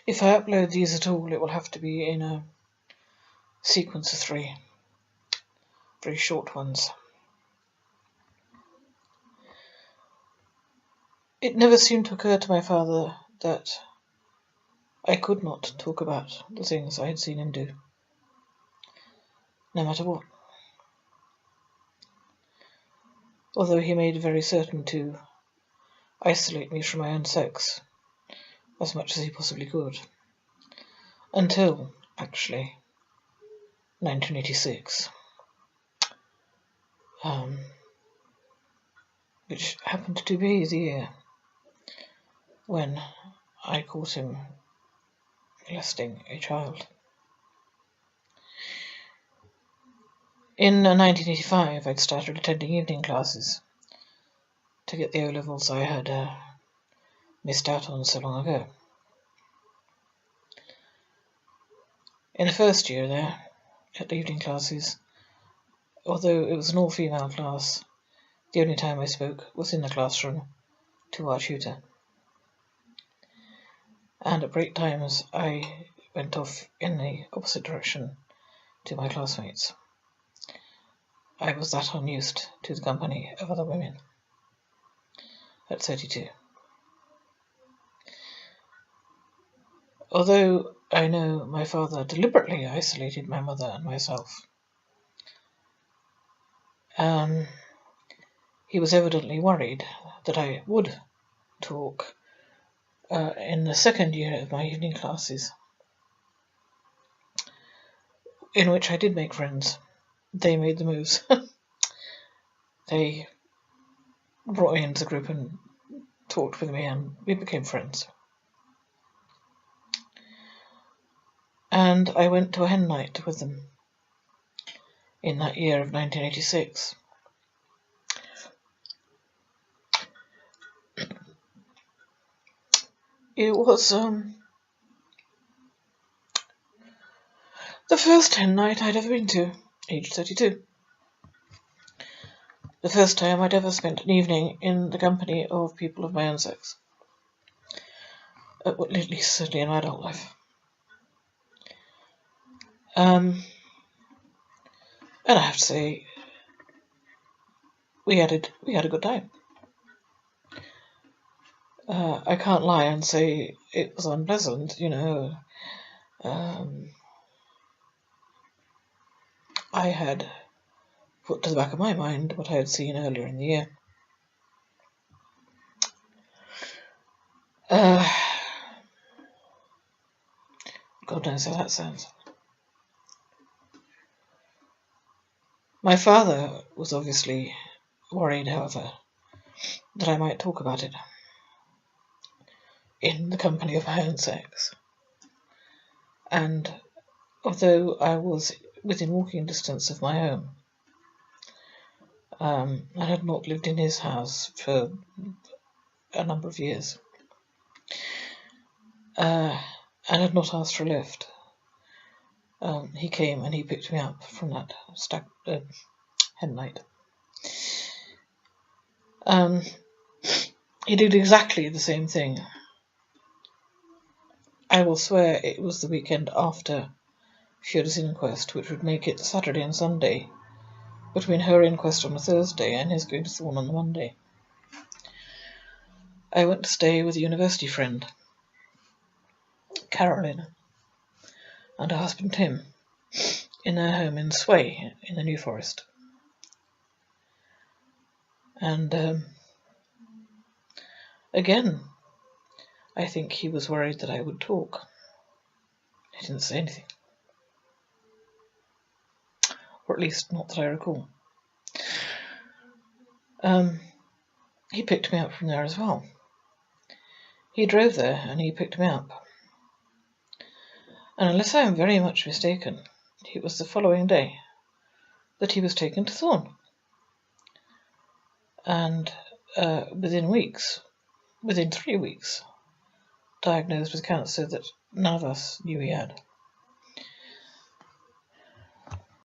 If I upload these at all, it will have to be in a sequence of 3, very short ones. It never seemed to occur to my father that I could not talk about the things I had seen him do, no matter what. Although he made very certain to isolate me from my own sex as much as he possibly could. Until, actually, 1986. Which happened to be the year when I caught him molesting a child. In 1985, I'd started attending evening classes to get the O-levels I had missed out on so long ago. In the first year there, at the evening classes, although it was an all-female class, the only time I spoke was in the classroom to our tutor. And at break times, I went off in the opposite direction to my classmates. I was that unused to the company of other women at 32. Although I know my father deliberately isolated my mother and myself, he was evidently worried that I would talk in the second year of my evening classes, in which I did make friends. They made the moves. They brought me into the group and talked with me, and we became friends. And I went to a hen night with them in that year of 1986. It was the first hen night I'd ever been to, age 32. The first time I'd ever spent an evening in the company of people of my own sex. At least certainly in my adult life. And I have to say, we had a good time. I can't lie and say it was unpleasant, you know. I had put to the back of my mind what I had seen earlier in the year. God knows how that sounds. My father was obviously worried, however, that I might talk about it in the company of my own sex. And although I was within walking distance of my home, I had not lived in his house for a number of years, and had not asked for a lift. He came and he picked me up from that hen night. He did exactly the same thing. I will swear it was the weekend after Fiona's inquest, which would make it Saturday and Sunday, between her inquest on a Thursday and his going to Thorn on the Monday. I went to stay with a university friend, Carolyn, and her husband Tim, in their home in Sway, in the New Forest. And again, I think he was worried that I would talk. He didn't say anything. Or at least not that I recall. He picked me up from there as well. He drove there and he picked me up. And unless I am very much mistaken, it was the following day that he was taken to Thorn. And within 3 weeks, diagnosed with cancer that none of us knew he had.